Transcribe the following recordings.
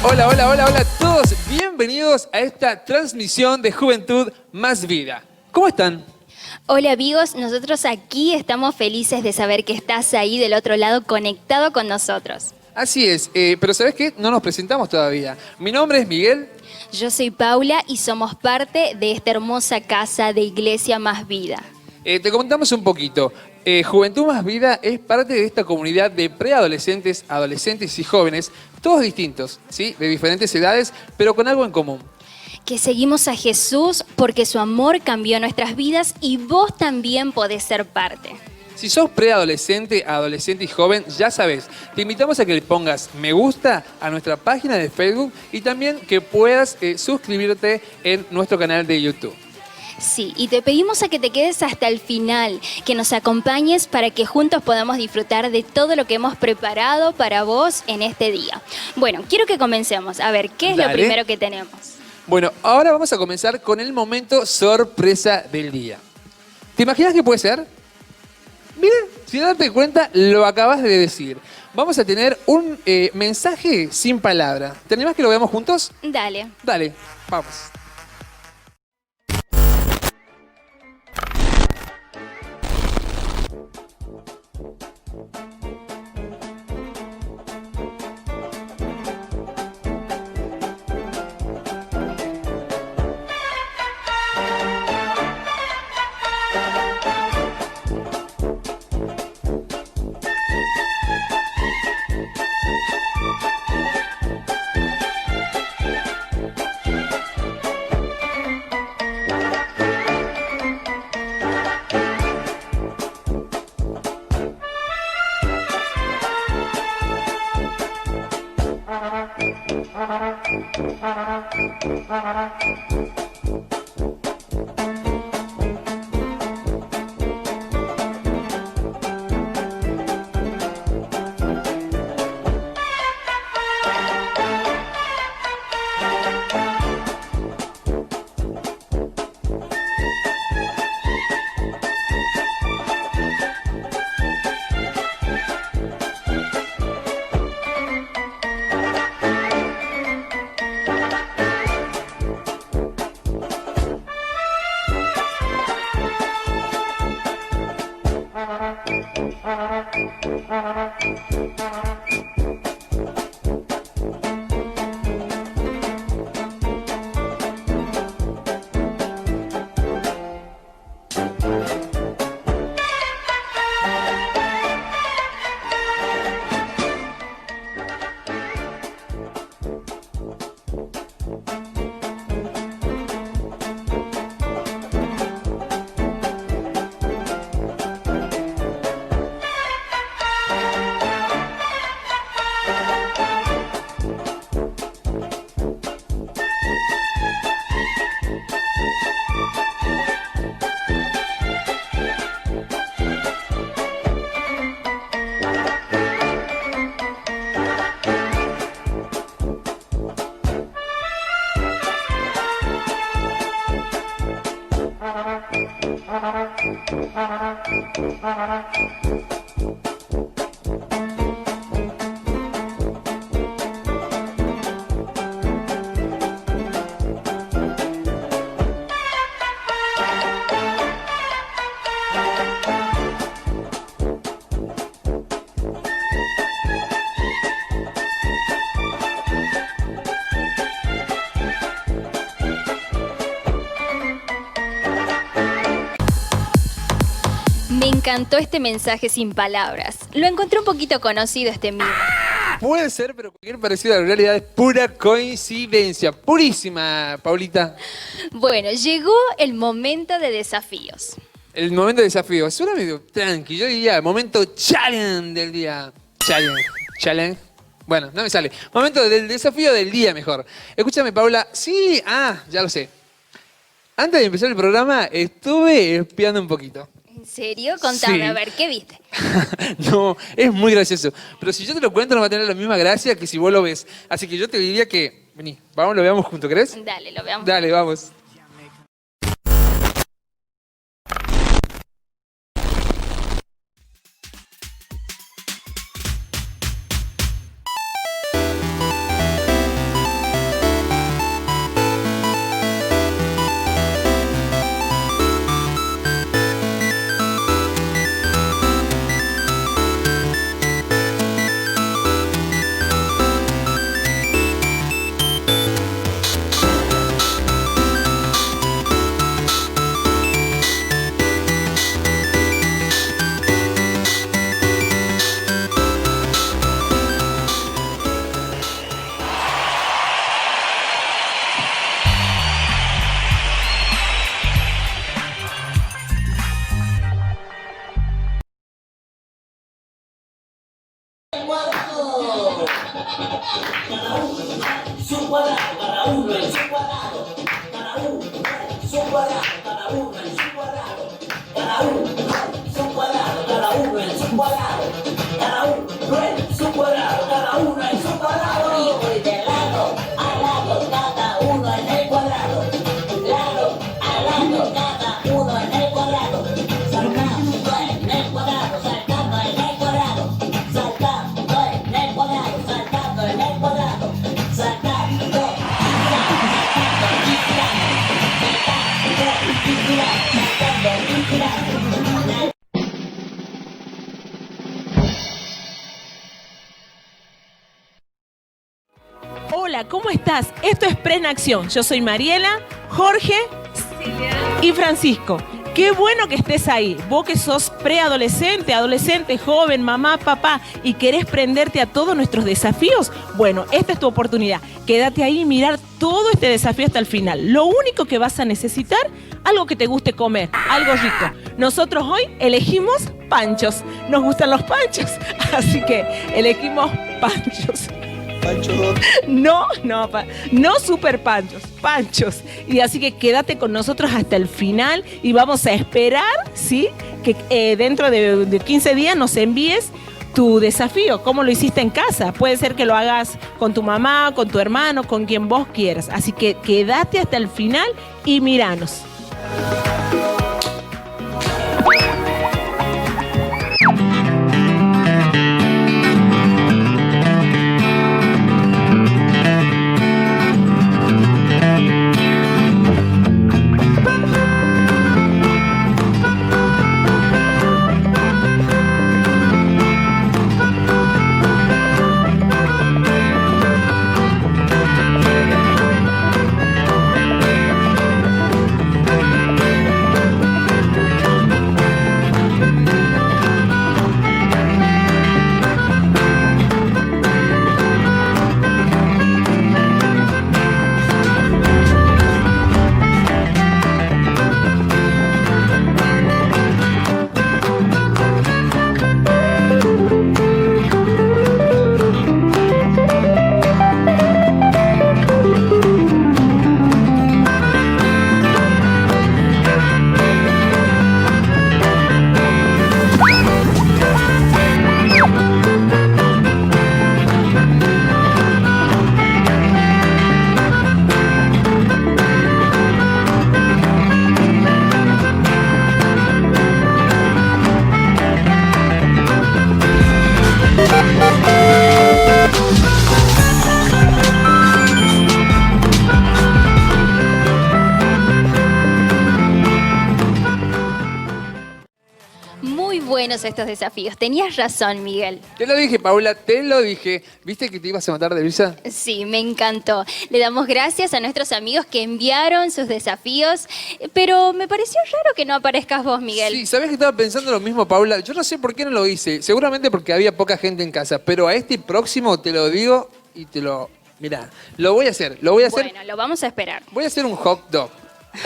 Hola, hola, hola, hola a todos. Bienvenidos a esta transmisión de Juventud Más Vida. ¿Cómo están? Hola amigos, nosotros aquí estamos felices de saber que estás ahí del otro lado conectado con nosotros. Así es, pero ¿sabes qué? No nos presentamos todavía. Mi nombre es Miguel. Yo soy Paula y somos parte de esta hermosa casa de Iglesia Más Vida. Te comentamos un poquito. Juventud Más Vida es parte de esta comunidad de preadolescentes, adolescentes y jóvenes, todos distintos, ¿sí? De diferentes edades, pero con algo en común. Que seguimos a Jesús porque su amor cambió nuestras vidas y vos también podés ser parte. Si sos preadolescente, adolescente y joven, ya sabes, te invitamos a que le pongas me gusta a nuestra página de Facebook y también que puedas suscribirte en nuestro canal de YouTube. Sí, y te pedimos a que te quedes hasta el final, que nos acompañes para que juntos podamos disfrutar de todo lo que hemos preparado para vos en este día. Bueno, quiero que comencemos. A ver, ¿qué es lo primero que tenemos? Bueno, ahora vamos a comenzar con el momento sorpresa del día. ¿Te imaginas qué puede ser? Miren, sin darte cuenta, lo acabas de decir. Vamos a tener un mensaje sin palabra. ¿Te animás que lo veamos juntos? Dale. Dale, vamos. Me encantó este mensaje sin palabras. Lo encontré un poquito conocido este mimo. Puede ser, pero cualquier parecido a la realidad es pura coincidencia. Purísima, Paulita. Bueno, llegó el momento de desafíos. El momento de desafío. Suena medio tranqui. Yo diría el momento challenge del día. Challenge. Bueno, no me sale. Momento del desafío del día mejor. Escúchame, Paula. Sí, ya lo sé. Antes de empezar el programa estuve espiando un poquito. ¿En serio? Contame, Sí. a ver, ¿qué viste? No, es muy gracioso. Pero si yo te lo cuento no va a tener la misma gracia que si vos lo ves. Así que yo te diría que, vení, vamos, lo veamos juntos, ¿crees? Dale, lo veamos. Dale, vamos. Hola, ¿cómo estás? Esto es Prenacción. Yo soy Mariela, Jorge y Francisco. Qué bueno que estés ahí. Vos que sos preadolescente, adolescente, joven, mamá, papá y querés prenderte a todos nuestros desafíos, bueno, esta es tu oportunidad. Quédate ahí y mirar todo este desafío hasta el final. Lo único que vas a necesitar, algo que te guste comer, algo rico. Nosotros hoy elegimos panchos. Nos gustan los panchos, así que elegimos panchos. No super panchos, panchos. Y así que quédate con nosotros hasta el final y vamos a esperar, ¿sí? Que dentro de 15 días nos envíes tu desafío, cómo lo hiciste en casa. Puede ser que lo hagas con tu mamá, con tu hermano, con quien vos quieras. Así que quédate hasta el final y míranos. buenos estos desafíos. Tenías razón, Miguel. Te lo dije, Paula, te lo dije. ¿Viste que te ibas a matar de risa? Sí, me encantó. Le damos gracias a nuestros amigos que enviaron sus desafíos, pero me pareció raro que no aparezcas vos, Miguel. Sí, ¿sabías que estaba pensando lo mismo, Paula? Yo no sé por qué no lo hice. Seguramente porque había poca gente en casa. Pero a este próximo te lo digo y te lo... Mirá, lo voy a hacer. Bueno, lo vamos a esperar. Voy a hacer un hot dog.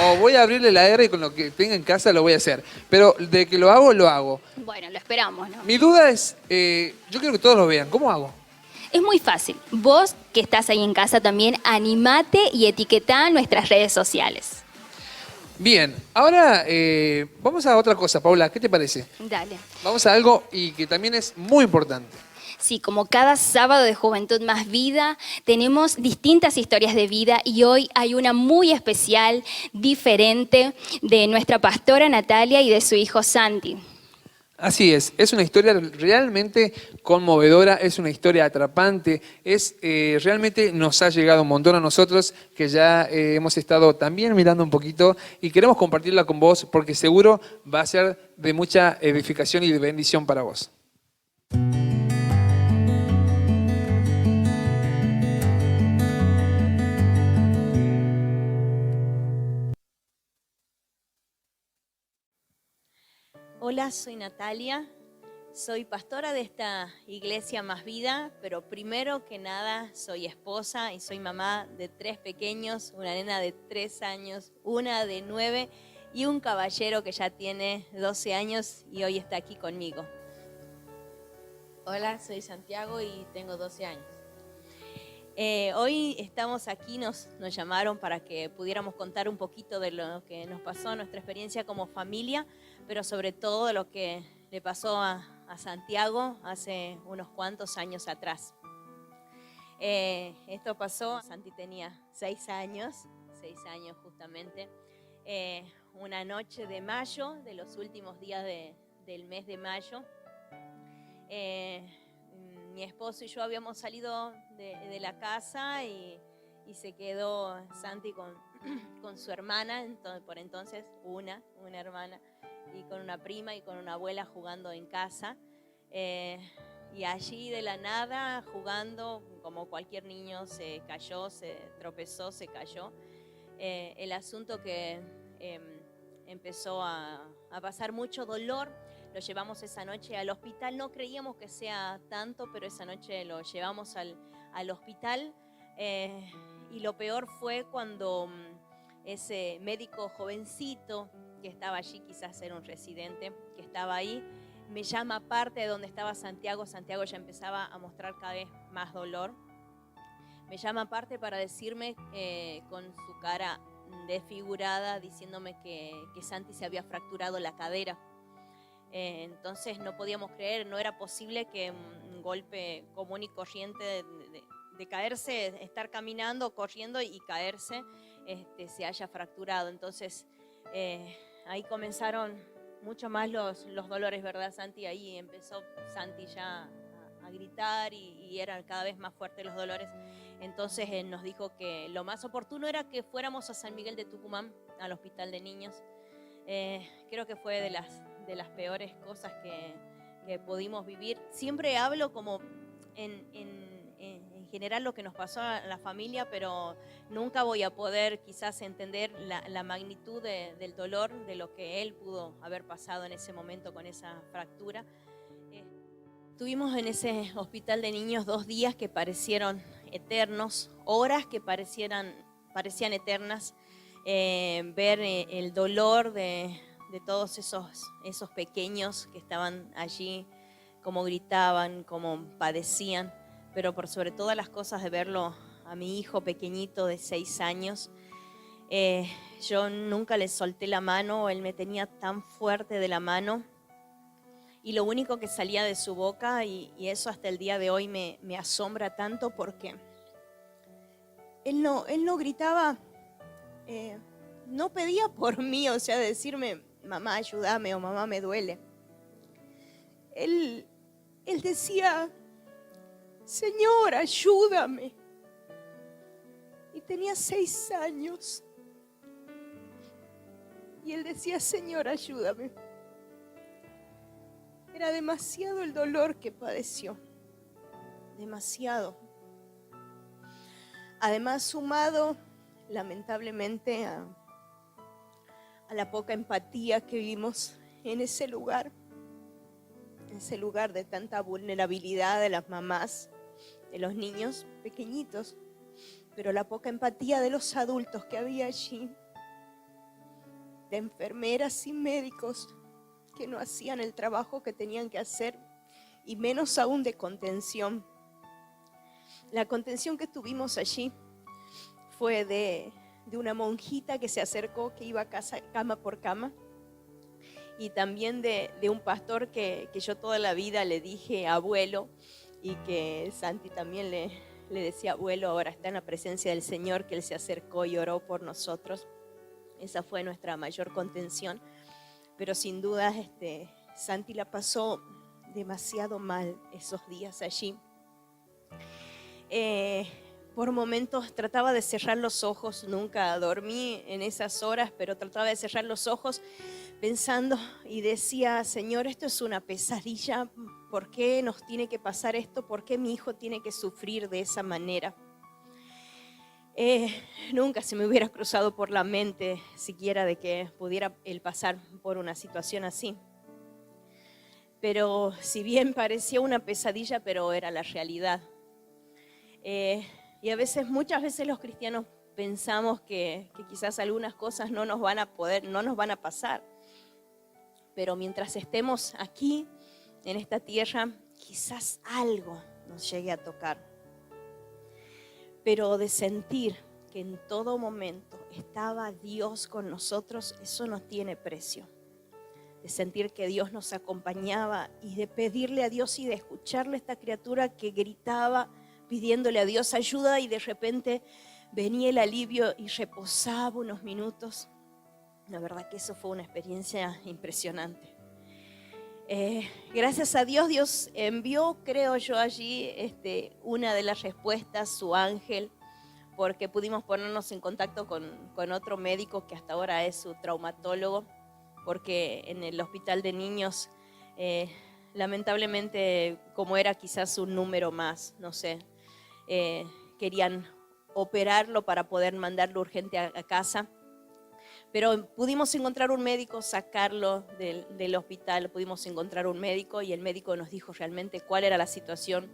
O voy a abrirle la R y con lo que tenga en casa lo voy a hacer. Pero de que lo hago, lo hago. Bueno, lo esperamos, ¿no? Mi duda es, yo quiero que todos lo vean. ¿Cómo hago? Es muy fácil. Vos, que estás ahí en casa también, animate y etiquetá en nuestras redes sociales. Bien, ahora vamos a otra cosa, Paula. ¿Qué te parece? Dale. Vamos a algo y que también es muy importante. Sí, como cada sábado de Juventud Más Vida, tenemos distintas historias de vida y hoy hay una muy especial, diferente, de nuestra pastora Natalia y de su hijo Santi. Así es una historia realmente conmovedora, es una historia atrapante, realmente nos ha llegado un montón a nosotros que ya hemos estado también mirando un poquito y queremos compartirla con vos porque seguro va a ser de mucha edificación y de bendición para vos. Hola, soy Natalia, soy pastora de esta iglesia Más Vida, pero primero que nada soy esposa y soy mamá de 3 pequeños, una nena de 3 años, una de 9 y un caballero que ya tiene 12 años y hoy está aquí conmigo. Hola, soy Santiago y tengo 12 años. Hoy estamos aquí, nos llamaron para que pudiéramos contar un poquito de lo que nos pasó, nuestra experiencia como familia, pero sobre todo de lo que le pasó a Santiago hace unos cuantos años atrás. Esto pasó, Santi tenía 6 años justamente, una noche de mayo, de los últimos días del mes de mayo. Mi esposo y yo habíamos salido de la casa y se quedó Santi con su hermana, por entonces una hermana, y con una prima y con una abuela jugando en casa. Y allí de la nada, jugando, como cualquier niño, se cayó, se tropezó, se cayó. El asunto que empezó a pasar mucho dolor. Lo llevamos esa noche al hospital, no creíamos que sea tanto, pero esa noche lo llevamos al hospital y lo peor fue cuando ese médico jovencito que estaba allí, quizás era un residente que estaba ahí, me llama aparte de donde estaba Santiago. Santiago ya empezaba a mostrar cada vez más dolor. Me llama aparte para decirme con su cara desfigurada, diciéndome que Santi se había fracturado la cadera. Entonces no podíamos creer, no era posible que un golpe común y corriente de caerse, estar caminando, corriendo y caerse, se haya fracturado. Entonces ahí comenzaron mucho más los dolores, ¿verdad, Santi? Ahí empezó Santi ya a gritar y eran cada vez más fuertes los dolores. Entonces él nos dijo que lo más oportuno era que fuéramos a San Miguel de Tucumán, al hospital de niños. Creo que fue de las peores cosas que pudimos vivir. Siempre hablo como en general lo que nos pasó a la familia, pero nunca voy a poder quizás entender la magnitud del dolor de lo que él pudo haber pasado en ese momento con esa fractura. Estuvimos en ese hospital de niños 2 días que parecieron eternos, horas que parecían eternas. Ver el dolor de todos esos pequeños que estaban allí, cómo gritaban, cómo padecían, pero por sobre todas las cosas de verlo a mi hijo pequeñito de 6 años. Yo nunca le solté la mano, él me tenía tan fuerte de la mano y lo único que salía de su boca, y eso hasta el día de hoy me asombra tanto, porque él no gritaba, no pedía por mí, o sea, decirme mamá ayúdame o mamá me duele. Él decía Señor ayúdame, y tenía 6 años y él decía Señor ayúdame. Era demasiado el dolor que padeció, demasiado. Además, sumado lamentablemente a la poca empatía que vimos en ese lugar de tanta vulnerabilidad de las mamás, de los niños pequeñitos, pero la poca empatía de los adultos que había allí, de enfermeras y médicos que no hacían el trabajo que tenían que hacer, y menos aún de contención. La contención que tuvimos allí fue de una monjita que se acercó, que iba cama por cama, y también de un pastor que yo toda la vida le dije abuelo, y que Santi también le decía abuelo. Ahora está en la presencia del Señor, que Él se acercó y oró por nosotros. Esa fue nuestra mayor contención, pero sin duda Santi la pasó demasiado mal esos días allí. Por momentos trataba de cerrar los ojos, nunca dormí en esas horas, pero trataba de cerrar los ojos pensando y decía: Señor, esto es una pesadilla, ¿por qué nos tiene que pasar esto? ¿Por qué mi hijo tiene que sufrir de esa manera? Nunca se me hubiera cruzado por la mente siquiera de que pudiera él pasar por una situación así. Pero si bien parecía una pesadilla, pero era la realidad. Y muchas veces los cristianos pensamos que quizás algunas cosas no nos van a pasar. Pero mientras estemos aquí, en esta tierra, quizás algo nos llegue a tocar. Pero de sentir que en todo momento estaba Dios con nosotros, eso no tiene precio. De sentir que Dios nos acompañaba y de pedirle a Dios y de escucharle a esta criatura que gritaba pidiéndole a Dios ayuda, y de repente venía el alivio y reposaba unos minutos. La verdad que eso fue una experiencia impresionante. Gracias a Dios, Dios envió, creo yo, allí una de las respuestas, su ángel, porque pudimos ponernos en contacto con otro médico que hasta ahora es su traumatólogo, porque en el hospital de niños, lamentablemente, como era quizás un número más, no sé, querían operarlo para poder mandarlo urgente a casa. Pero pudimos encontrar un médico, sacarlo del hospital, pudimos encontrar un médico, y el médico nos dijo realmente cuál era la situación.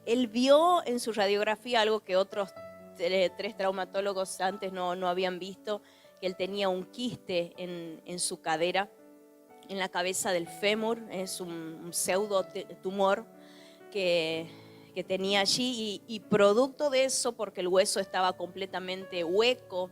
Él vio en su radiografía algo que otros 3 traumatólogos antes no habían visto, que él tenía un quiste en su cadera, en la cabeza del fémur. Es un pseudo tumor que tenía allí, y producto de eso, porque el hueso estaba completamente hueco,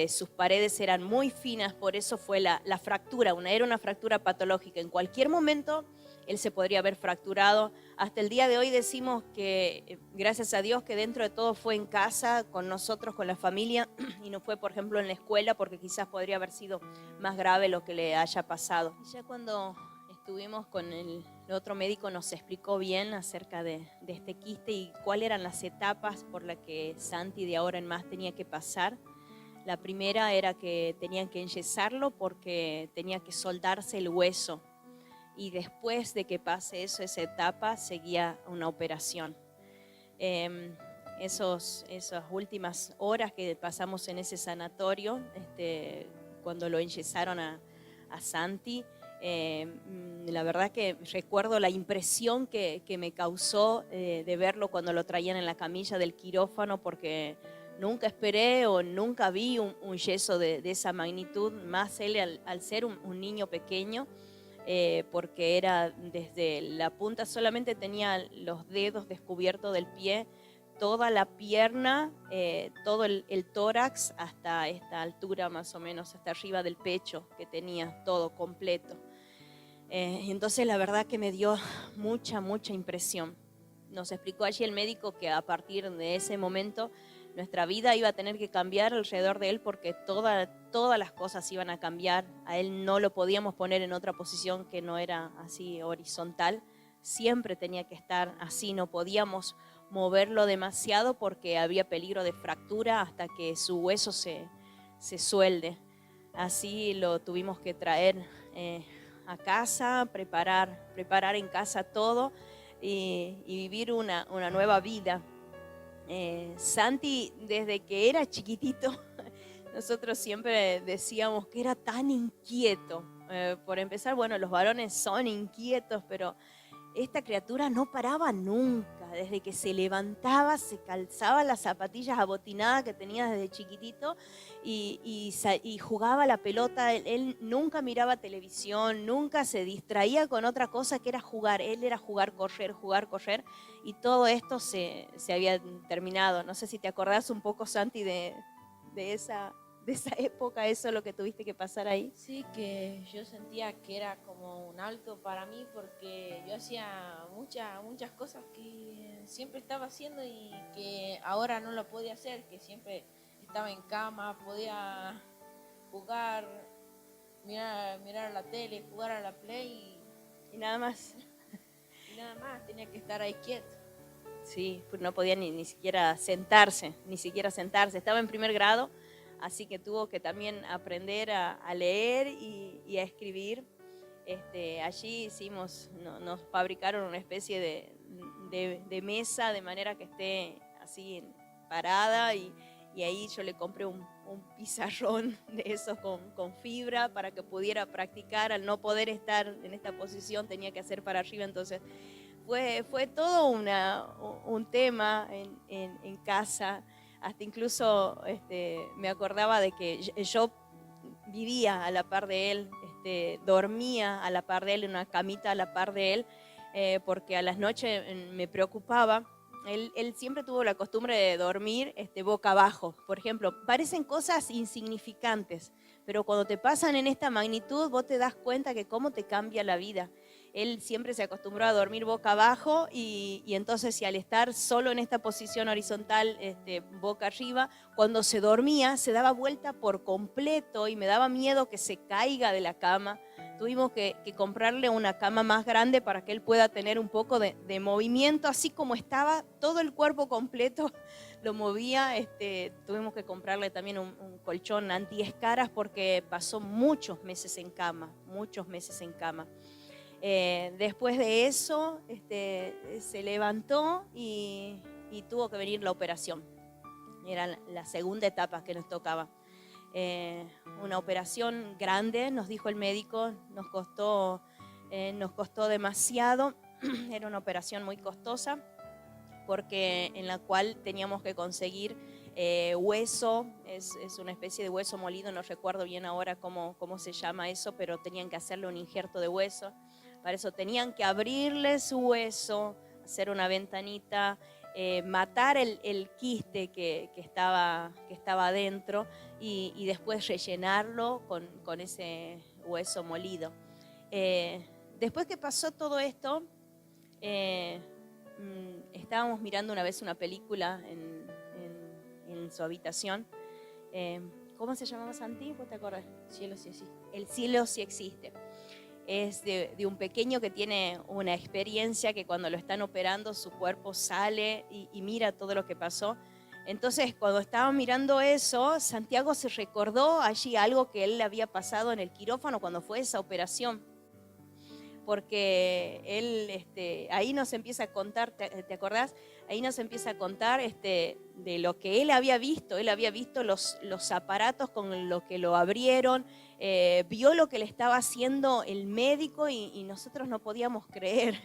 sus paredes eran muy finas, por eso fue la fractura, era una fractura patológica. En cualquier momento él se podría haber fracturado. Hasta el día de hoy decimos que gracias a Dios que dentro de todo fue en casa, con nosotros, con la familia, y no fue, por ejemplo, en la escuela, porque quizás podría haber sido más grave lo que le haya pasado. Ya cuando estuvimos con el otro médico nos explicó bien acerca de este quiste y cuáles eran las etapas por las que Santi de ahora en más tenía que pasar. La primera era que tenían que enyesarlo porque tenía que soldarse el hueso, y después de que pase eso, esa etapa, seguía una operación. Esas últimas horas que pasamos en ese sanatorio, cuando lo enyesaron a Santi, la verdad que recuerdo la impresión que me causó de verlo cuando lo traían en la camilla del quirófano, porque nunca esperé o nunca vi un yeso de esa magnitud, más él al ser un niño pequeño, porque era desde la punta, solamente tenía los dedos descubiertos del pie, toda la pierna, todo el tórax hasta esta altura más o menos, hasta arriba del pecho, que tenía todo completo. Entonces la verdad que me dio mucha impresión. Nos explicó allí el médico que a partir de ese momento nuestra vida iba a tener que cambiar alrededor de él, porque todas las cosas iban a cambiar. A él no lo podíamos poner en otra posición que no era así horizontal, siempre tenía que estar así, no podíamos moverlo demasiado porque había peligro de fractura hasta que su hueso se suelde. Así lo tuvimos que traer a casa, preparar en casa todo y vivir una nueva vida. Santi, desde que era chiquitito, nosotros siempre decíamos que era tan inquieto. Por empezar, bueno, los varones son inquietos, pero esta criatura no paraba nunca. Desde que se levantaba, se calzaba las zapatillas abotinadas que tenía desde chiquitito y jugaba la pelota. Él nunca miraba televisión, nunca se distraía con otra cosa que era jugar. Él era jugar, correr, y todo esto se había terminado. No sé si te acordás un poco, Santi, de esa época, eso es lo que tuviste que pasar ahí. Sí, que yo sentía que era como un alto para mí porque yo hacía muchas cosas que siempre estaba haciendo y que ahora no lo podía hacer, que siempre estaba en cama, podía jugar, mirar la tele, jugar a la Play Y nada más. y nada más, tenía que estar ahí quieto. Sí, pues no podía ni siquiera sentarse, Estaba en primer grado, así que tuvo que también aprender a leer y a escribir. Allí nos fabricaron una especie de mesa de manera que esté así parada y ahí yo le compré un pizarrón de esos con fibra para que pudiera practicar. Al no poder estar en esta posición tenía que hacer para arriba, entonces fue todo un tema en casa. Hasta incluso me acordaba de que yo vivía a la par de él, dormía a la par de él, en una camita a la par de él, porque a las noches me preocupaba. Él siempre tuvo la costumbre de dormir boca abajo. Por ejemplo, parecen cosas insignificantes, pero cuando te pasan en esta magnitud, vos te das cuenta que cómo te cambia la vida. Él siempre se acostumbró a dormir boca abajo y entonces si al estar solo en esta posición horizontal, boca arriba, cuando se dormía se daba vuelta por completo y me daba miedo que se caiga de la cama. Tuvimos que comprarle una cama más grande para que él pueda tener un poco de movimiento, así como estaba todo el cuerpo completo lo movía. Tuvimos que comprarle también un colchón antiescaras porque pasó muchos meses en cama. Después de eso se levantó y tuvo que venir la operación. Era la segunda etapa que nos tocaba. Una operación grande, nos dijo el médico, nos costó demasiado. Era una operación muy costosa porque en la cual teníamos que conseguir hueso, es una especie de hueso molido, no recuerdo bien ahora cómo se llama eso, pero tenían que hacerle un injerto de hueso. Para eso tenían que abrirle su hueso, hacer una ventanita, matar el quiste que estaba adentro y después rellenarlo con ese hueso molido. Después que pasó todo esto, estábamos mirando una vez una película en su habitación. ¿Cómo se llamaba, Santi? ¿Vos te acordás? Cielo sí existe. El cielo sí existe. Es de un pequeño que tiene una experiencia que cuando lo están operando su cuerpo sale y mira todo lo que pasó. Entonces, cuando estaba mirando eso, Santiago se recordó allí algo que él le había pasado en el quirófano cuando fue esa operación. Porque él ahí nos empieza a contar, ¿te acordás? Ahí nos empieza a contar de lo que él había visto. Él había visto los aparatos con los que lo abrieron, vio lo que le estaba haciendo el médico y nosotros no podíamos creer.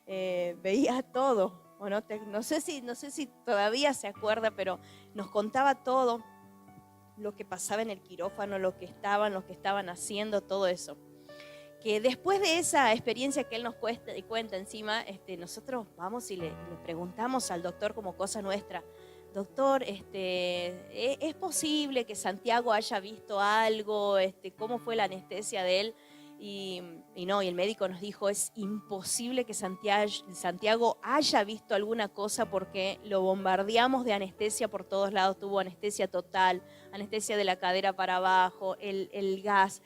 Veía todo. Bueno, no sé si todavía se acuerda, pero nos contaba todo lo que pasaba en el quirófano, lo que estaban haciendo, todo eso. Que después de esa experiencia que él nos cuenta encima, nosotros vamos y le preguntamos al doctor como cosa nuestra: doctor, ¿es posible que Santiago haya visto algo? ¿Cómo fue la anestesia de él? Y el médico nos dijo: es imposible que Santiago haya visto alguna cosa porque lo bombardeamos de anestesia por todos lados. Tuvo anestesia total, anestesia de la cadera para abajo, el gas.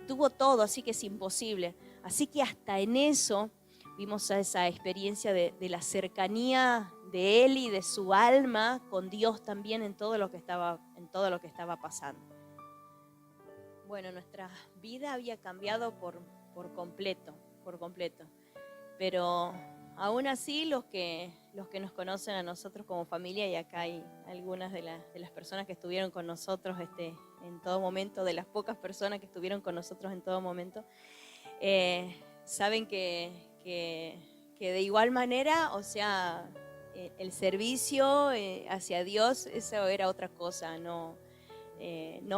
Tuvo todo, así que es imposible. Así que hasta en eso vimos esa experiencia de la cercanía de él y de su alma con Dios también en todo lo que estaba pasando. Bueno, nuestra vida había cambiado por por completo, por completo. Pero aún así los que nos conocen a nosotros como familia, y acá hay algunas de las personas que estuvieron con nosotros en todo momento, de las pocas personas que estuvieron con nosotros en todo momento, saben que de igual manera, o sea, el servicio hacia Dios, eso era otra cosa, no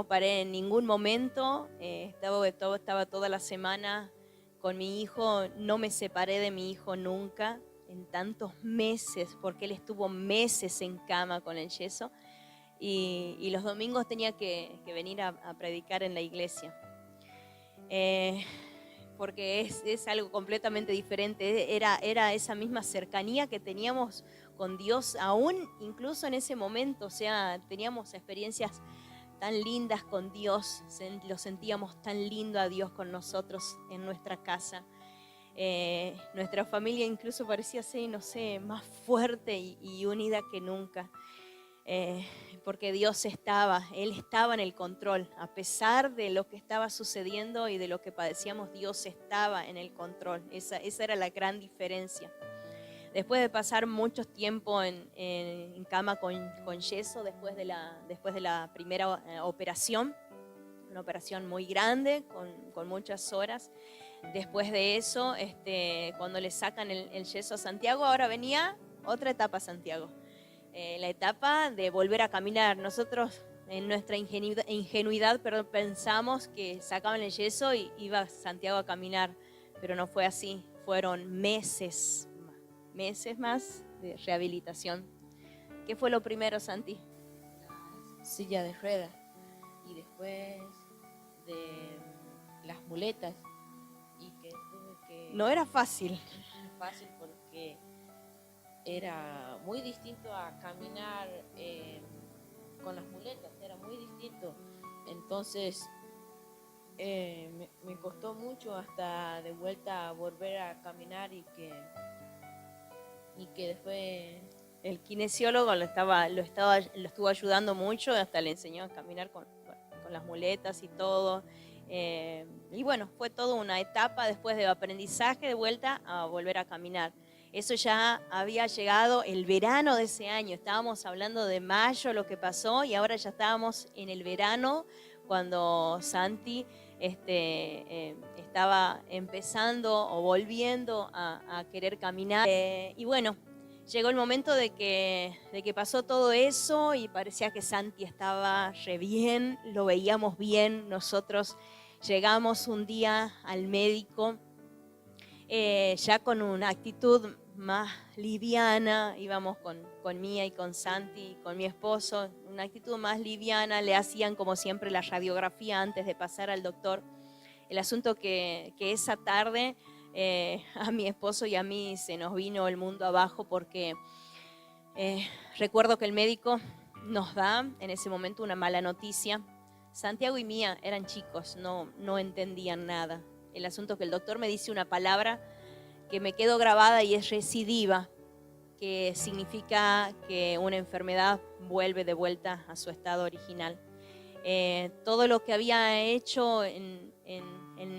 paré en ningún momento, estaba toda la semana con mi hijo, no me separé de mi hijo nunca, en tantos meses, porque él estuvo meses en cama con el yeso, y los domingos tenía que venir a predicar en la iglesia. Porque es algo completamente diferente, era esa misma cercanía que teníamos con Dios, aún incluso en ese momento, o sea, teníamos experiencias tan lindas con Dios, lo sentíamos tan lindo a Dios con nosotros en nuestra casa. Nuestra familia incluso parecía ser, no sé, más fuerte y unida que nunca. Porque Dios Él estaba en el control, a pesar de lo que estaba sucediendo y de lo que padecíamos, Dios estaba en el control, esa era la gran diferencia. Después de pasar mucho tiempo en cama con yeso, después de la primera operación, una operación muy grande, con muchas horas, después de eso, cuando le sacan el yeso a Santiago, ahora venía otra etapa a Santiago. La etapa de volver a caminar. Nosotros en nuestra ingenuidad pensamos que sacaban el yeso y iba Santiago a caminar, pero no fue así. Fueron meses más de rehabilitación. ¿Qué fue lo primero, Santi? La silla de ruedas y después de las muletas, y que tuve que... No era fácil. Fácil porque era muy distinto a caminar con las muletas, era muy distinto. Entonces me costó mucho hasta de vuelta a volver a caminar y que después... El kinesiólogo lo estuvo ayudando mucho, hasta le enseñó a caminar con las muletas y todo. Y bueno, fue toda una etapa después de aprendizaje de vuelta a volver a caminar. Eso ya había llegado el verano de ese año. Estábamos hablando de mayo, lo que pasó, y ahora ya estábamos en el verano cuando Santi estaba empezando o volviendo a querer caminar. Y bueno, llegó el momento de que pasó todo eso y parecía que Santi estaba re bien, lo veíamos bien. Nosotros llegamos un día al médico ya con una actitud más liviana, íbamos con Mía y con Santi, con mi esposo, una actitud más liviana, le hacían como siempre la radiografía antes de pasar al doctor. El asunto que esa tarde a mi esposo y a mí se nos vino el mundo abajo porque recuerdo que el médico nos da en ese momento una mala noticia. Santiago y Mía eran chicos, no entendían nada. El asunto que el doctor me dice una palabra que me quedó grabada y es recidiva, que significa que una enfermedad vuelve de vuelta a su estado original. Todo lo que había hecho en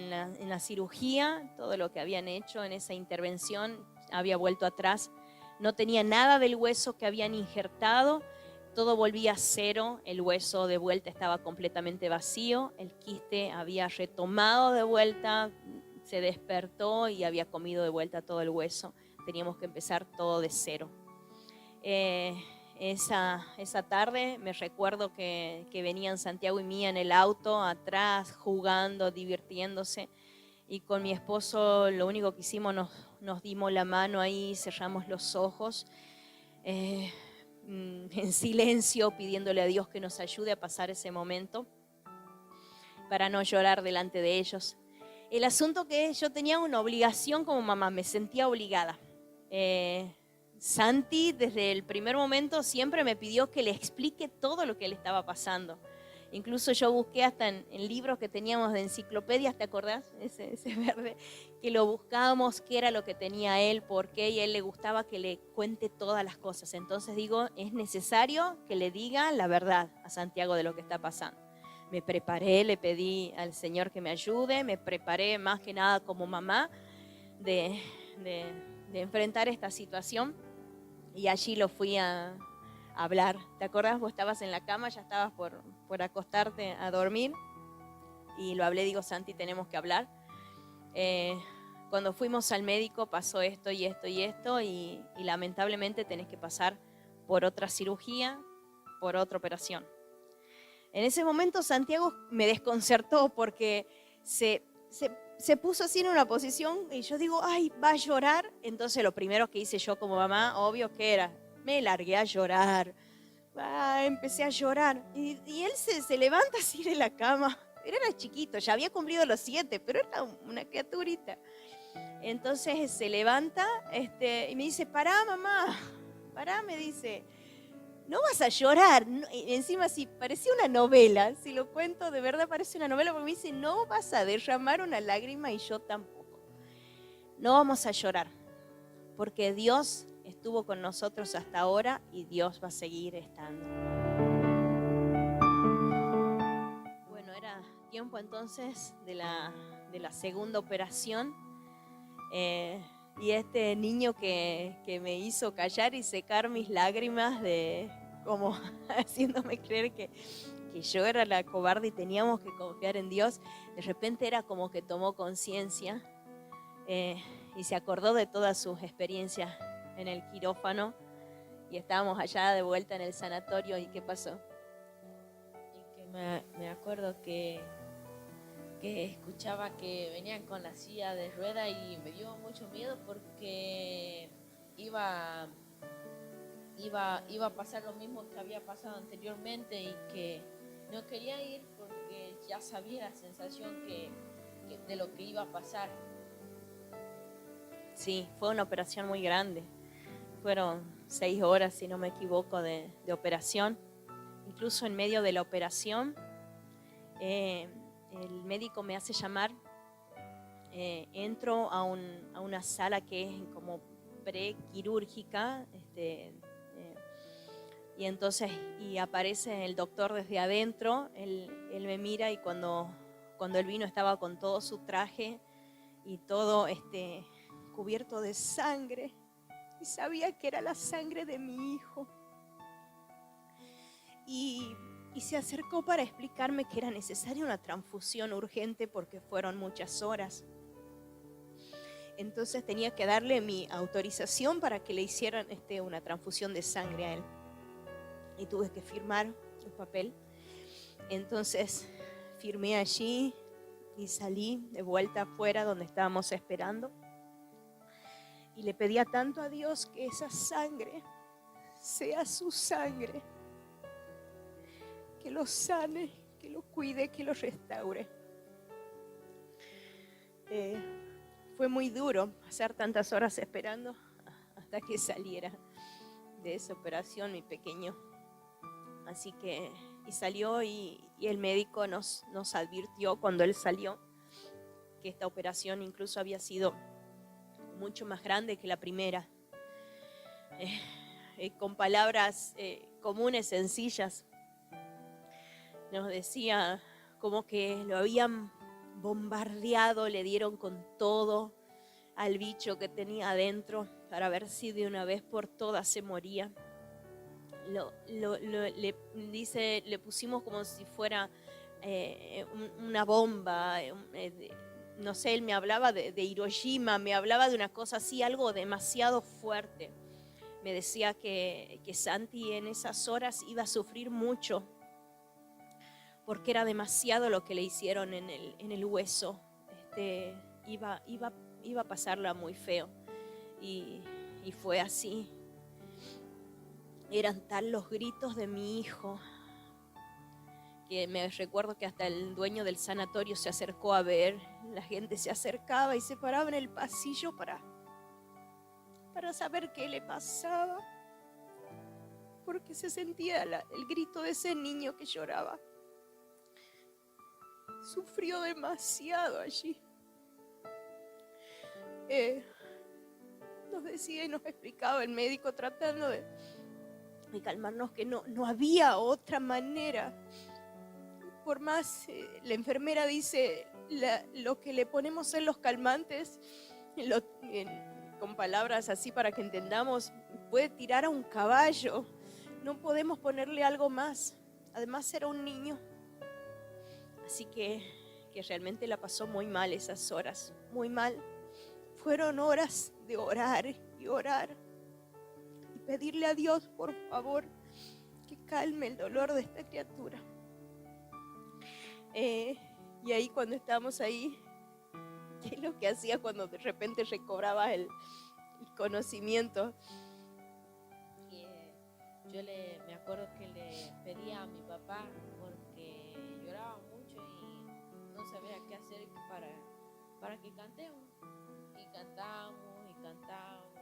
la cirugía, todo lo que habían hecho en esa intervención había vuelto atrás. No tenía nada del hueso que habían injertado, todo volvía a cero, el hueso de vuelta estaba completamente vacío, el quiste había retomado de vuelta, se despertó y había comido de vuelta todo el hueso. Teníamos que empezar todo de cero. Esa tarde me recuerdo que venían Santiago y Mía en el auto atrás, jugando, divirtiéndose, y con mi esposo lo único que hicimos, nos dimos la mano ahí, cerramos los ojos, en silencio, pidiéndole a Dios que nos ayude a pasar ese momento para no llorar delante de ellos. El asunto que yo tenía una obligación como mamá, me sentía obligada. Santi desde el primer momento siempre me pidió que le explique todo lo que le estaba pasando. Incluso yo busqué hasta en libros que teníamos de enciclopedias, ¿te acordás? Ese verde, que lo buscábamos, qué era lo que tenía él, por qué, y a él le gustaba que le cuente todas las cosas. Entonces digo, es necesario que le diga la verdad a Santiago de lo que está pasando. me preparé, le pedí al Señor que me ayude, me preparé más que nada como mamá de enfrentar esta situación y allí lo fui a hablar. ¿Te acuerdas? Vos estabas en la cama, ya estabas por acostarte a dormir y lo hablé, digo, Santi, tenemos que hablar. Cuando fuimos al médico pasó esto y esto y esto y lamentablemente tenés que pasar por otra cirugía, por otra operación. En ese momento Santiago me desconcertó porque se puso así en una posición y yo digo, ay, va a llorar. Entonces lo primero que hice yo como mamá, obvio que era, me largué a llorar. Empecé a llorar y él se levanta así de la cama. Él era chiquito, ya había cumplido los 7, pero era una criaturita. Entonces se levanta y me dice, pará mamá, pará, me dice. No vas a llorar. Y encima sí, parecía una novela. Si lo cuento, de verdad parece una novela. Porque me dice, no vas a derramar una lágrima y yo tampoco. No vamos a llorar. Porque Dios estuvo con nosotros hasta ahora y Dios va a seguir estando. Bueno, era tiempo entonces de la segunda operación. Y este niño que me hizo callar y secar mis lágrimas como haciéndome creer que yo era la cobarde y teníamos que confiar en Dios, de repente era como que tomó conciencia y se acordó de todas sus experiencias en el quirófano y estábamos allá de vuelta en el sanatorio. ¿Y qué pasó? Y que me acuerdo que escuchaba que venían con la silla de rueda y me dio mucho miedo porque iba a pasar lo mismo que había pasado anteriormente y que no quería ir porque ya sabía la sensación de lo que iba a pasar. Sí, fue una operación muy grande. Fueron 6 horas, si no me equivoco, de operación. Incluso en medio de la operación, el médico me hace llamar. Entro a una sala que es como prequirúrgica, y entonces aparece el doctor desde adentro. Él me mira y cuando él vino estaba con todo su traje y todo cubierto de sangre, y sabía que era la sangre de mi hijo y se acercó para explicarme que era necesaria una transfusión urgente porque fueron muchas horas. Entonces tenía que darle mi autorización para que le hicieran una transfusión de sangre a él. Y tuve que firmar el papel. Entonces firmé allí y salí de vuelta afuera donde estábamos esperando. Y le pedía tanto a Dios que esa sangre sea su sangre, que lo sane, que lo cuide, que lo restaure. Fue muy duro pasar tantas horas esperando hasta que saliera de esa operación mi pequeño. Así que salió y el médico nos advirtió cuando él salió que esta operación incluso había sido mucho más grande que la primera. Con palabras comunes, sencillas, nos decía como que lo habían bombardeado, le dieron con todo al bicho que tenía adentro para ver si de una vez por todas se moría. Le pusimos como si fuera una bomba, no sé, él me hablaba de Hiroshima, me hablaba de una cosa así, algo demasiado fuerte. Me decía que Santi en esas horas iba a sufrir mucho porque era demasiado lo que le hicieron en el hueso. Iba a pasarla muy feo y fue así. Eran tal los gritos de mi hijo que me recuerdo que hasta el dueño del sanatorio se acercó a ver. La gente se acercaba y se paraba en el pasillo para saber qué le pasaba, porque se sentía el grito de ese niño que lloraba. Sufrió demasiado allí. Nos decía y nos explicaba el médico tratando de calmarnos que no había otra manera. por más, la enfermera dice, lo que le ponemos en los calmantes, con palabras así para que entendamos, puede tirar a un caballo. No podemos ponerle algo más. Además era un niño. Así que realmente la pasó muy mal esas horas, muy mal. Fueron horas de orar y orar y pedirle a Dios, por favor, que calme el dolor de esta criatura. Y ahí cuando estábamos ahí, ¿qué es lo que hacía cuando de repente recobraba el conocimiento? Me acuerdo que le pedía a mi papá porque lloraba mucho y no sabía qué hacer para que cantemos. Y cantábamos y cantábamos.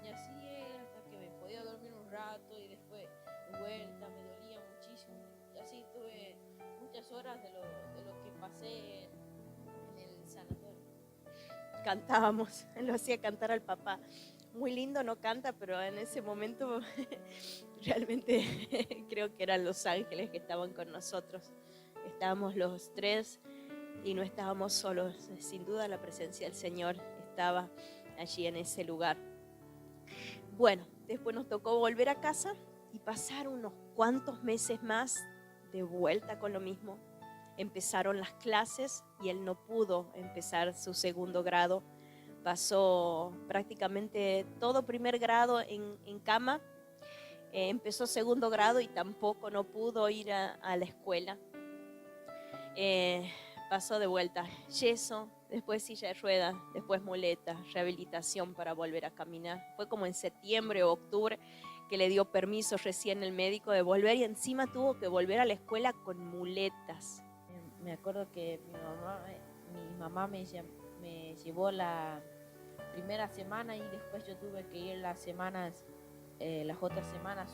Y así era hasta que me podía dormir un rato y después de vuelta me dolía muchísimo. Y así tuve muchas horas de lo que pasé en el sanatorio. Cantábamos, él lo hacía cantar al papá. Muy lindo, no canta, pero en ese momento realmente creo que eran los ángeles que estaban con nosotros. Estábamos los tres y no estábamos solos. Sin duda la presencia del Señor estaba allí en ese lugar. Bueno, después nos tocó volver a casa y pasar unos cuantos meses más de vuelta con lo mismo. Empezaron las clases y él no pudo empezar su segundo grado. Pasó prácticamente todo primer grado en cama. Empezó segundo grado y tampoco no pudo ir a la escuela. Pasó de vuelta yeso, después silla de ruedas, después muletas, rehabilitación para volver a caminar. Fue como en septiembre o octubre que le dio permiso recién el médico de volver y encima tuvo que volver a la escuela con muletas. Me acuerdo que mi mamá me llevó la primera semana y después yo tuve que ir las otras semanas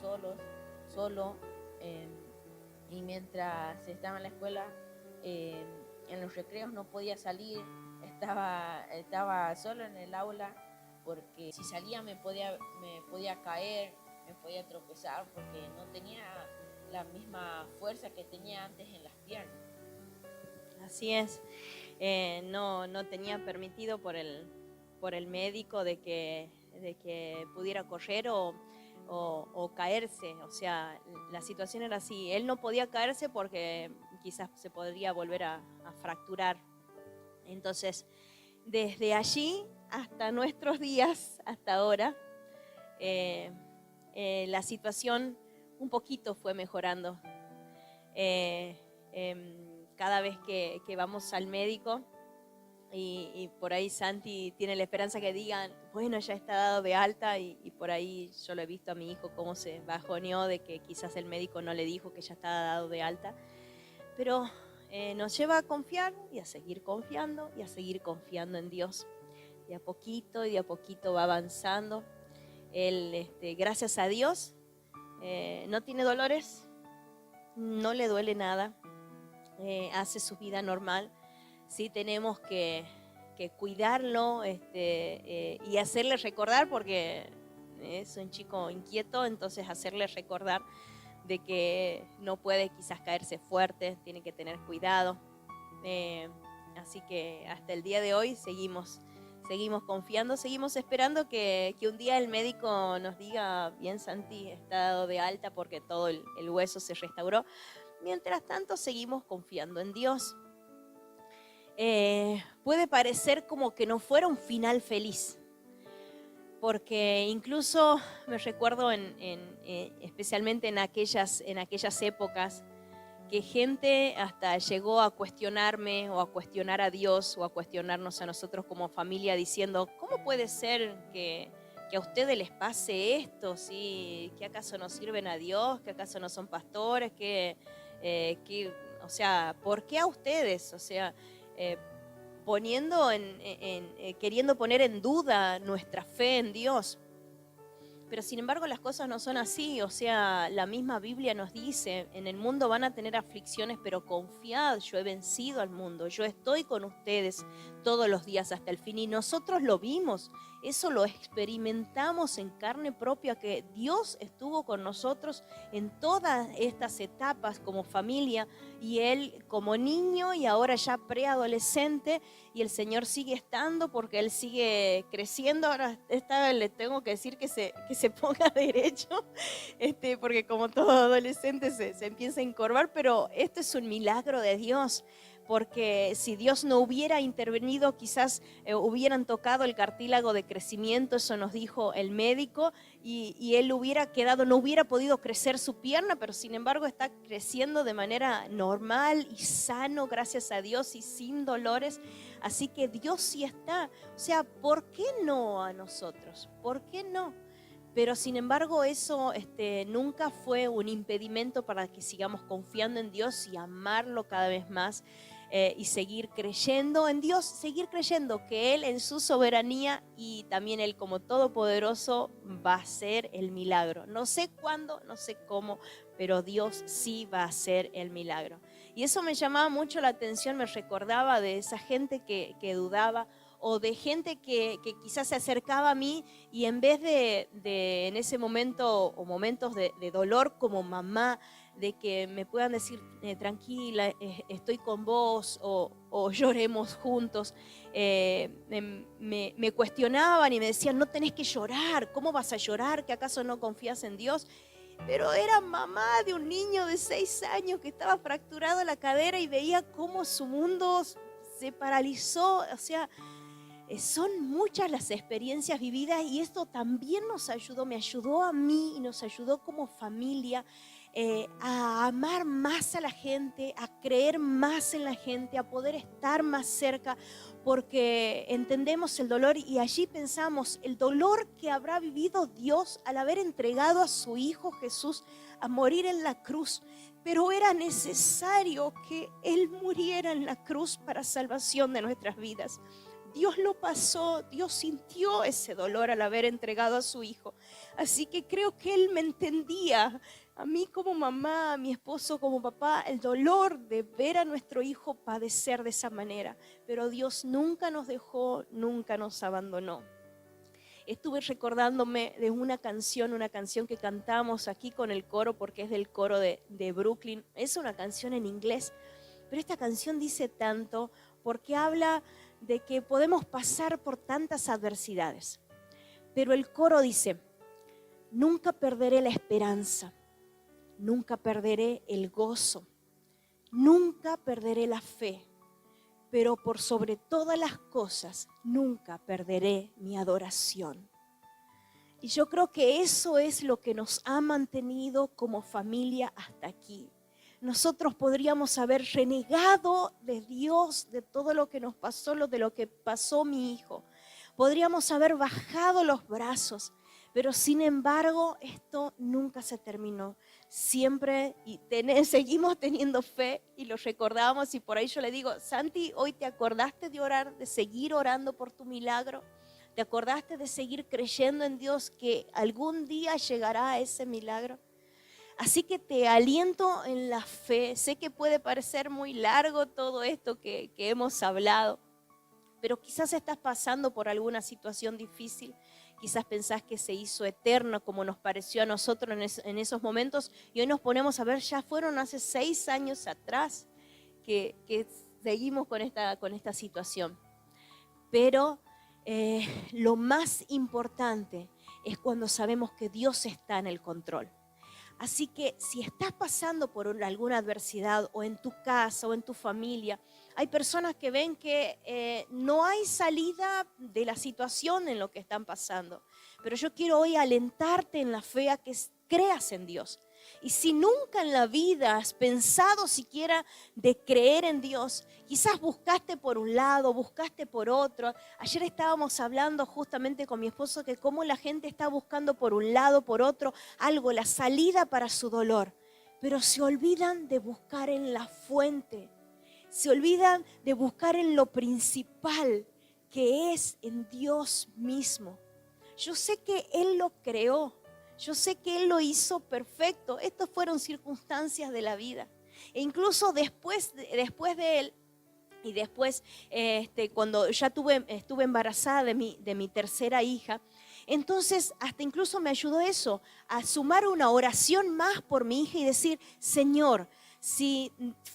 solo. Y mientras estaba en la escuela, en los recreos no podía salir, estaba solo en el aula porque si salía me podía caer, me podía tropezar porque no tenía la misma fuerza que tenía antes en las piernas. Así es, no tenía permitido por el médico de que pudiera correr o caerse. O sea, la situación era así. Él no podía caerse porque quizás se podría volver a fracturar. Entonces, desde allí hasta nuestros días, hasta ahora, la situación un poquito fue mejorando. Cada vez que vamos al médico y por ahí Santi tiene la esperanza que digan, bueno, ya está dado de alta y por ahí yo lo he visto a mi hijo cómo se bajoneó de que quizás el médico no le dijo que ya estaba dado de alta, pero nos lleva a confiar y a seguir confiando y a seguir confiando en Dios. De a poquito va avanzando. Él, gracias a Dios, no tiene dolores, no le duele nada. Hace su vida normal. Sí tenemos que cuidarlo y hacerle recordar, porque es un chico inquieto, entonces hacerle recordar de que no puede quizás caerse fuerte, tiene que tener cuidado. Así que hasta el día de hoy seguimos confiando, seguimos esperando que un día el médico nos diga, bien Santi, está dado de alta porque todo el hueso se restauró. Mientras tanto, seguimos confiando en Dios. Puede parecer como que no fuera un final feliz, porque incluso me recuerdo especialmente en aquellas épocas que gente hasta llegó a cuestionarme o a cuestionar a Dios o a cuestionarnos a nosotros como familia diciendo, ¿cómo puede ser que a ustedes les pase esto? ¿Sí? ¿Que acaso no sirven a Dios? ¿Que acaso no son pastores? O sea, ¿por qué a ustedes? O sea, queriendo poner en duda nuestra fe en Dios. Pero sin embargo las cosas no son así. O sea, la misma Biblia nos dice, en el mundo van a tener aflicciones, pero confiad, yo he vencido al mundo, yo estoy con ustedes todos los días hasta el fin. Y nosotros lo vimos eso lo experimentamos en carne propia, que Dios estuvo con nosotros en todas estas etapas como familia, y Él como niño y ahora ya preadolescente, y el Señor sigue estando porque Él sigue creciendo. Ahora le tengo que decir que se ponga derecho, porque como todo adolescente se empieza a encorvar, pero esto es un milagro de Dios. Porque si Dios no hubiera intervenido, quizás hubieran tocado el cartílago de crecimiento, eso nos dijo el médico, y él hubiera quedado, no hubiera podido crecer su pierna, pero sin embargo está creciendo de manera normal y sano, gracias a Dios, y sin dolores. Así que Dios sí está. O sea, ¿por qué no a nosotros? ¿Por qué no? Pero sin embargo eso nunca fue un impedimento para que sigamos confiando en Dios y amarlo cada vez más, y seguir creyendo en Dios, seguir creyendo que Él en su soberanía y también Él como todopoderoso va a hacer el milagro. No sé cuándo, no sé cómo, pero Dios sí va a hacer el milagro. Y eso me llamaba mucho la atención, me recordaba de esa gente que dudaba, o de gente que quizás se acercaba a mí y en vez de en ese momento o momentos de dolor como mamá, de que me puedan decir tranquila, estoy con vos, o lloremos juntos, me cuestionaban y me decían, no tenés que llorar, ¿cómo vas a llorar? ¿Que acaso no confías en Dios? Pero era mamá de un niño de 6 años que estaba fracturado la cadera y veía cómo su mundo se paralizó. O sea, son muchas las experiencias vividas, y esto también nos ayudó, me ayudó a mí y nos ayudó como familia a amar más a la gente, a creer más en la gente, a poder estar más cerca, porque entendemos el dolor, y allí pensamos el dolor que habrá vivido Dios al haber entregado a su Hijo Jesús a morir en la cruz. Pero era necesario que Él muriera en la cruz para salvación de nuestras vidas. Dios lo pasó, Dios sintió ese dolor al haber entregado a su Hijo. Así que creo que Él me entendía, a mí como mamá, a mi esposo como papá, el dolor de ver a nuestro hijo padecer de esa manera. Pero Dios nunca nos dejó, nunca nos abandonó. Estuve recordándome de una canción que cantamos aquí con el coro, porque es del coro de Brooklyn. Es una canción en inglés, pero esta canción dice tanto porque habla de que podemos pasar por tantas adversidades. Pero el coro dice, nunca perderé la esperanza, nunca perderé el gozo, nunca perderé la fe, pero por sobre todas las cosas, nunca perderé mi adoración. Y yo creo que eso es lo que nos ha mantenido como familia hasta aquí. Nosotros podríamos haber renegado de Dios, de todo lo que nos pasó, de lo que pasó mi hijo. Podríamos haber bajado los brazos, pero sin embargo esto nunca se terminó. Siempre seguimos teniendo fe y lo recordamos, y por ahí yo le digo, Santi, hoy te acordaste de orar, de seguir orando por tu milagro. ¿Te acordaste de seguir creyendo en Dios que algún día llegará a ese milagro? Así que te aliento en la fe. Sé que puede parecer muy largo todo esto que hemos hablado, pero quizás estás pasando por alguna situación difícil. Quizás pensás que se hizo eterno como nos pareció a nosotros en esos momentos, y hoy nos ponemos a ver, ya fueron hace 6 años atrás que seguimos con esta situación. Pero lo más importante es cuando sabemos que Dios está en el control. Así que si estás pasando por alguna adversidad, o en tu casa o en tu familia, hay personas que ven que no hay salida de la situación en lo que están pasando. Pero yo quiero hoy alentarte en la fe a que creas en Dios. Y si nunca en la vida has pensado siquiera de creer en Dios, quizás buscaste por un lado, buscaste por otro. Ayer estábamos hablando justamente con mi esposo que cómo la gente está buscando por un lado, por otro, algo, la salida para su dolor. Pero se olvidan de buscar en la fuente. Se olvidan de buscar en lo principal, que es en Dios mismo. Yo sé que Él lo creó. Yo sé que Él lo hizo perfecto. Estas fueron circunstancias de la vida. E incluso después de Él, Y después, cuando ya estuve embarazada de mi tercera hija, entonces hasta incluso me ayudó eso, a sumar una oración más por mi hija y decir, Señor, si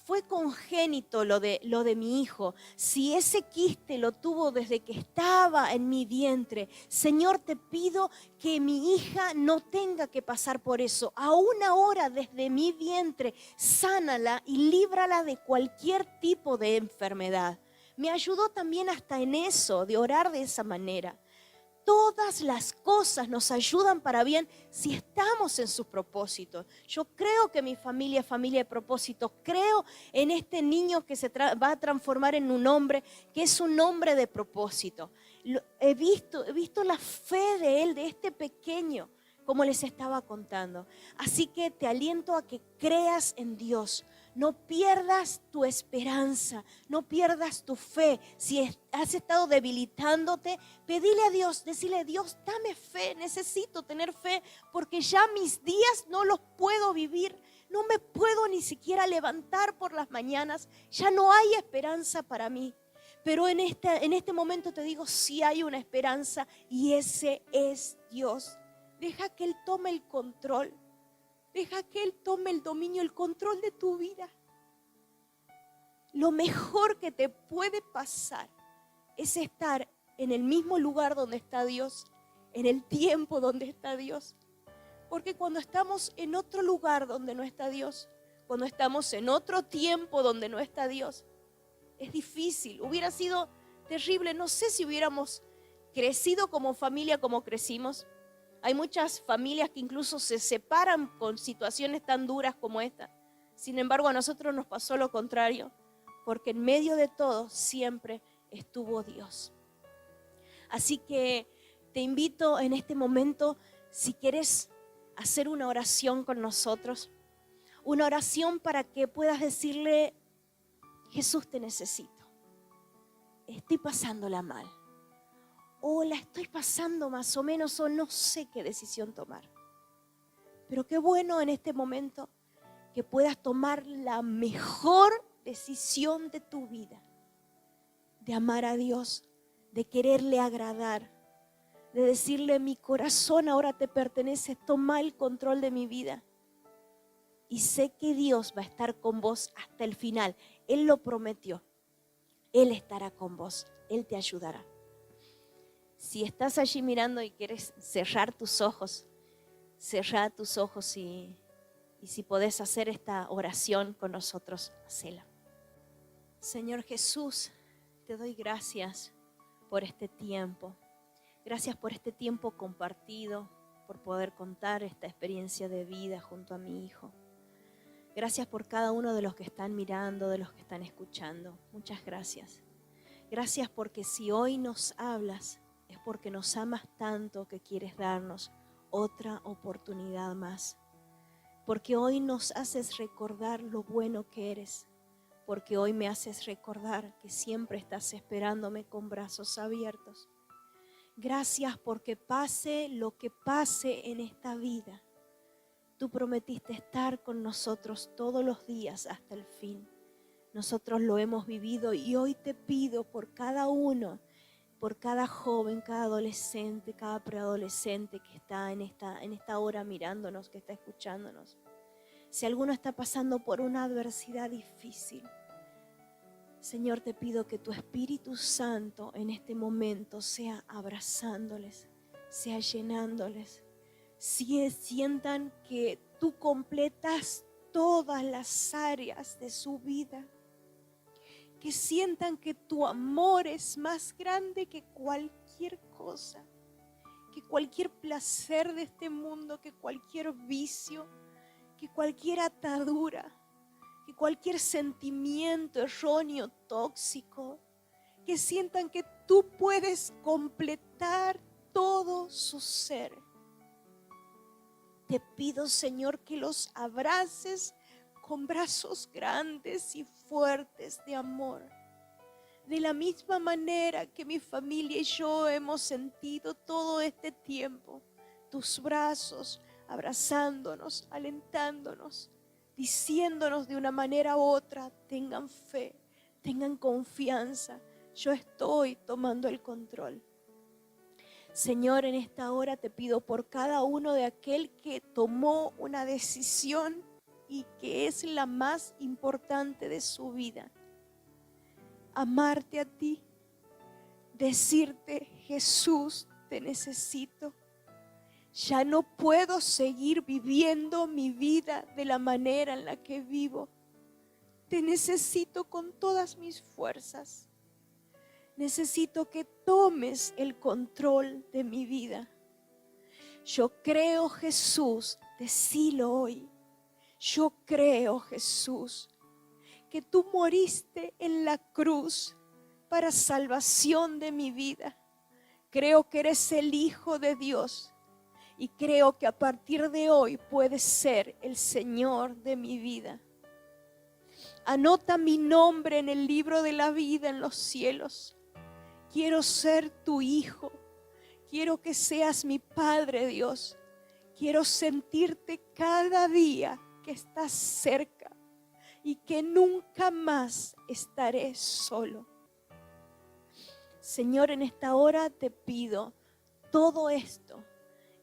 fue congénito lo de mi hijo, si ese quiste lo tuvo desde que estaba en mi vientre, Señor, te pido que mi hija no tenga que pasar por eso. Aún ahora desde mi vientre, sánala y líbrala de cualquier tipo de enfermedad. Me ayudó también hasta en eso, de orar de esa manera. Todas las cosas nos ayudan para bien si estamos en sus propósitos. Yo creo que mi familia es familia de propósitos. Creo en este niño que se va a transformar en un hombre, que es un hombre de propósito. He visto la fe de él, de este pequeño, como les estaba contando. Así que te aliento a que creas en Dios. No pierdas tu esperanza, no pierdas tu fe. Si has estado debilitándote, pedile a Dios, decile, Dios, dame fe, necesito tener fe, porque ya mis días no los puedo vivir, no me puedo ni siquiera levantar por las mañanas, ya no hay esperanza para mí. Pero en este momento te digo, sí hay una esperanza y ese es Dios. Deja que Él tome el control. Deja que Él tome el dominio, el control de tu vida. Lo mejor que te puede pasar es estar en el mismo lugar donde está Dios, en el tiempo donde está Dios. Porque cuando estamos en otro lugar donde no está Dios, cuando estamos en otro tiempo donde no está Dios, es difícil. Hubiera sido terrible. No sé si hubiéramos crecido como familia como crecimos. Hay muchas familias que incluso se separan con situaciones tan duras como esta. Sin embargo, a nosotros nos pasó lo contrario, porque en medio de todo siempre estuvo Dios. Así que te invito en este momento, si quieres hacer una oración con nosotros, una oración para que puedas decirle, Jesús, te necesito. Estoy pasándola mal. O la estoy pasando más o menos, o no sé qué decisión tomar. Pero qué bueno en este momento que puedas tomar la mejor decisión de tu vida. De amar a Dios, de quererle agradar, de decirle, mi corazón ahora te pertenece, toma el control de mi vida. Y sé que Dios va a estar con vos hasta el final. Él lo prometió. Él estará con vos, Él te ayudará. Si estás allí mirando y quieres cerrar tus ojos y si podés hacer esta oración con nosotros, hacela. Señor Jesús, te doy gracias por este tiempo. Gracias por este tiempo compartido, por poder contar esta experiencia de vida junto a mi hijo. Gracias por cada uno de los que están mirando, de los que están escuchando. Muchas gracias. Gracias porque si hoy nos hablas, es porque nos amas tanto que quieres darnos otra oportunidad más. Porque hoy nos haces recordar lo bueno que eres. Porque hoy me haces recordar que siempre estás esperándome con brazos abiertos. Gracias porque pase lo que pase en esta vida, tú prometiste estar con nosotros todos los días hasta el fin. Nosotros lo hemos vivido y hoy te pido por cada uno, por cada joven, cada adolescente, cada preadolescente que está en esta hora mirándonos, que está escuchándonos. Si alguno está pasando por una adversidad difícil, Señor, te pido que tu Espíritu Santo en este momento sea abrazándoles, sea llenándoles. Si sientan que tú completas todas las áreas de su vida, que sientan que tu amor es más grande que cualquier cosa, que cualquier placer de este mundo, que cualquier vicio, que cualquier atadura, que cualquier sentimiento erróneo, tóxico, que sientan que tú puedes completar todo su ser. Te pido, Señor, que los abraces con brazos grandes y fuertes de amor. De la misma manera que mi familia y yo hemos sentido todo este tiempo, tus brazos abrazándonos, alentándonos, diciéndonos de una manera u otra, tengan fe, tengan confianza. Yo estoy tomando el control. Señor, en esta hora te pido por cada uno de aquel que tomó una decisión y que es la más importante de su vida. Amarte a ti, decirte, Jesús, te necesito. Ya no puedo seguir viviendo mi vida de la manera en la que vivo. Te necesito con todas mis fuerzas. Necesito que tomes el control de mi vida. Yo creo, Jesús, decilo hoy. Yo creo, Jesús, que tú moriste en la cruz para salvación de mi vida. Creo que eres el Hijo de Dios y creo que a partir de hoy puedes ser el Señor de mi vida. Anota mi nombre en el libro de la vida en los cielos. Quiero ser tu hijo. Quiero que seas mi Padre, Dios. Quiero sentirte cada día que estás cerca y que nunca más estaré solo. Señor, en esta hora te pido todo esto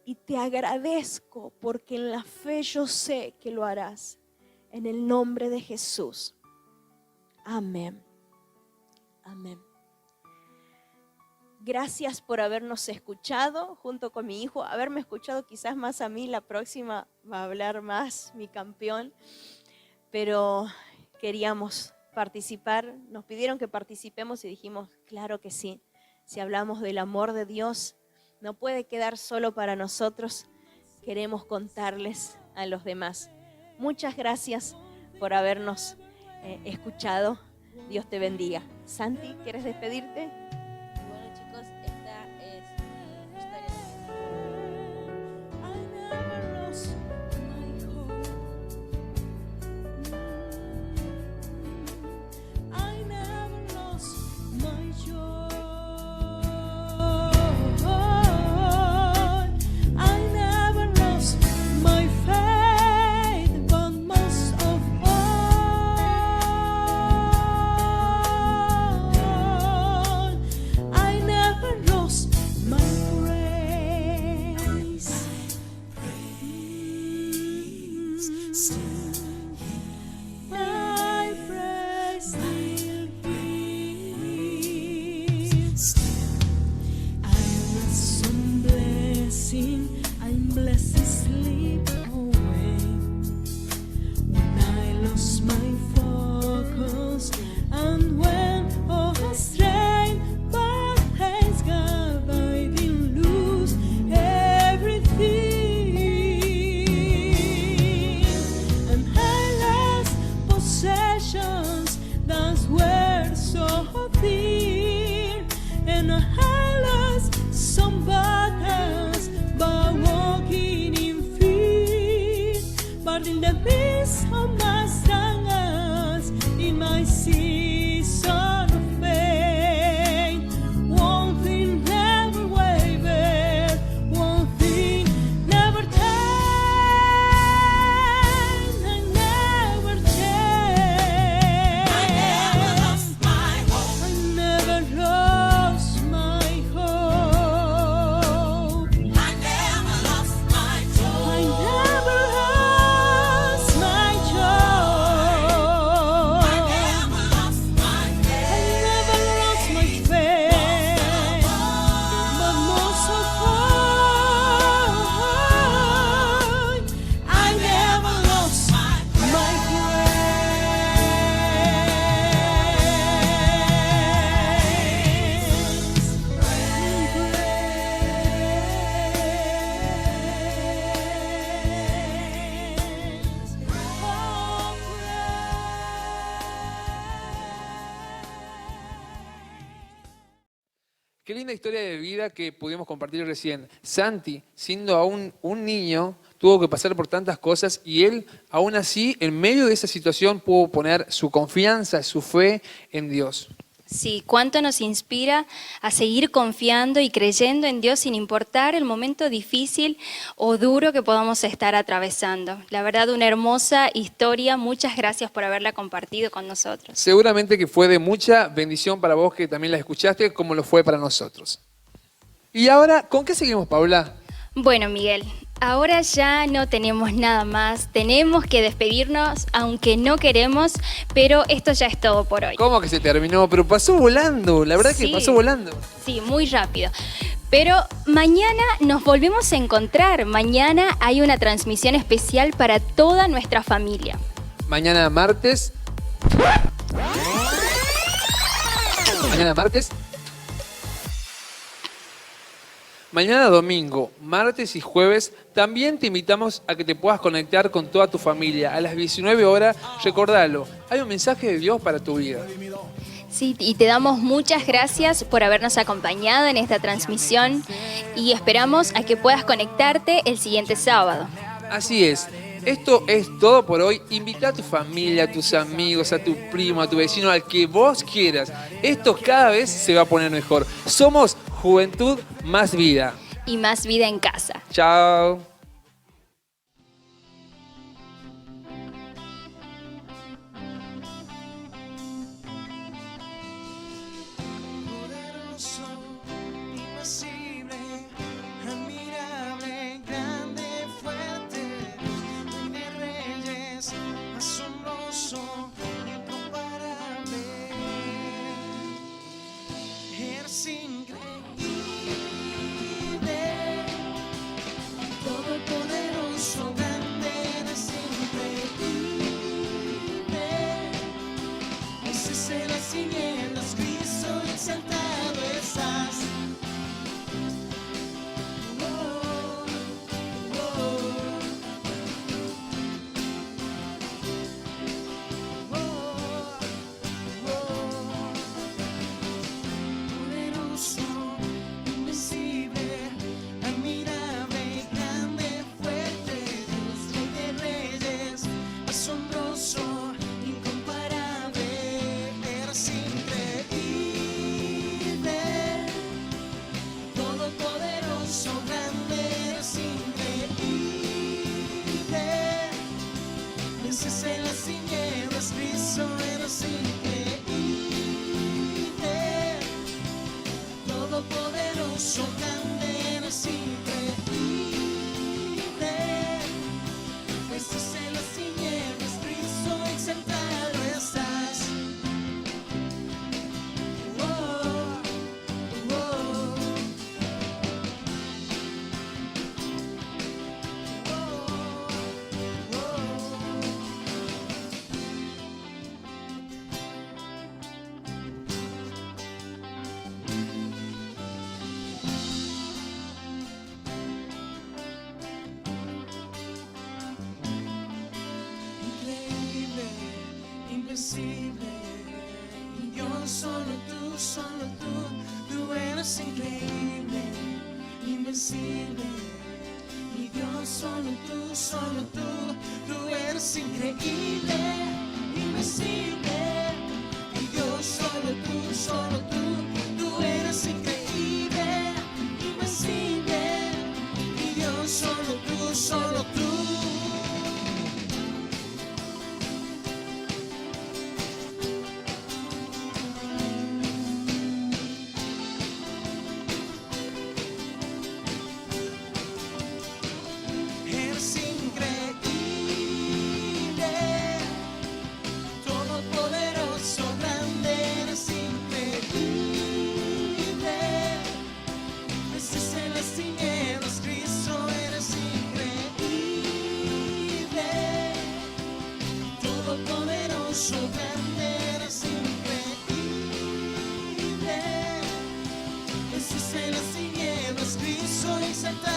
y te agradezco porque en la fe yo sé que lo harás. En el nombre de Jesús. Amén. Amén. Gracias por habernos escuchado junto con mi hijo, haberme escuchado quizás más a mí, la próxima va a hablar más mi campeón, pero queríamos participar, nos pidieron que participemos y dijimos, claro que sí, si hablamos del amor de Dios, no puede quedar solo para nosotros, queremos contarles a los demás. Muchas gracias por habernos escuchado, Dios te bendiga. Santi, ¿quieres despedirte? Bueno, chicos, esta es mi historia Qué linda historia de vida que pudimos compartir recién. Santi, siendo aún un niño, tuvo que pasar por tantas cosas y él, aún así, en medio de esa situación, pudo poner su confianza, su fe en Dios. Sí, cuánto nos inspira a seguir confiando y creyendo en Dios sin importar el momento difícil o duro que podamos estar atravesando. La verdad, una hermosa historia. Muchas gracias por haberla compartido con nosotros. Seguramente que fue de mucha bendición para vos que también la escuchaste, como lo fue para nosotros. Y ahora, ¿con qué seguimos, Paula? Bueno, Miguel, ahora ya no tenemos nada más. Tenemos que despedirnos, aunque no queremos, pero esto ya es todo por hoy. ¿Cómo que se terminó? Pero pasó volando, la verdad Sí. que pasó volando. Sí, muy rápido. Pero mañana nos volvemos a encontrar. Mañana hay una transmisión especial para toda nuestra familia. Mañana martes. Mañana domingo, martes y jueves, también te invitamos a que te puedas conectar con toda tu familia. A las 19 horas, recordalo, hay un mensaje de Dios para tu vida. Sí, y te damos muchas gracias por habernos acompañado en esta transmisión y esperamos a que puedas conectarte el siguiente sábado. Así es. Esto es todo por hoy. Invita a tu familia, a tus amigos, a tu primo, a tu vecino, al que vos quieras. Esto cada vez se va a poner mejor. Somos Juventud Más Vida. Y más vida en casa. Chao. Poderoso, invisible, admirable, grande, fuerte, Rey de reyes, asombroso, incomparable. Eres increíble, todopoderoso, grande, eres increíble. Dices en las tinieblas, Cristo exaltado estás. Oh, oh, oh, poderoso, invencible, admirable, grande, fuerte, Dios, Rey de reyes, asombroso, incomparable, eres increíble, todopoderoso, grande, eres increíble. Vences en las tinieblas, Cristo, eres increíble. Todopoderoso, grande, eres increíble. Vences en las tinieblas, Cristo, exaltado estás. Oh, oh, increíble, invencible, Dios, solo tú eres increíble, invencible, mi Dios, solo tú eres increíble, invencible, mi Dios, solo tú eres increíble, invencible, mi Dios, solo tú. Eres increíble, todopoderoso, grande, eres increíble. Vences en las tinieblas, Cristo, eres increíble. Todopoderoso, grande, eres increíble. Vences en las tinieblas, Cristo, exaltado.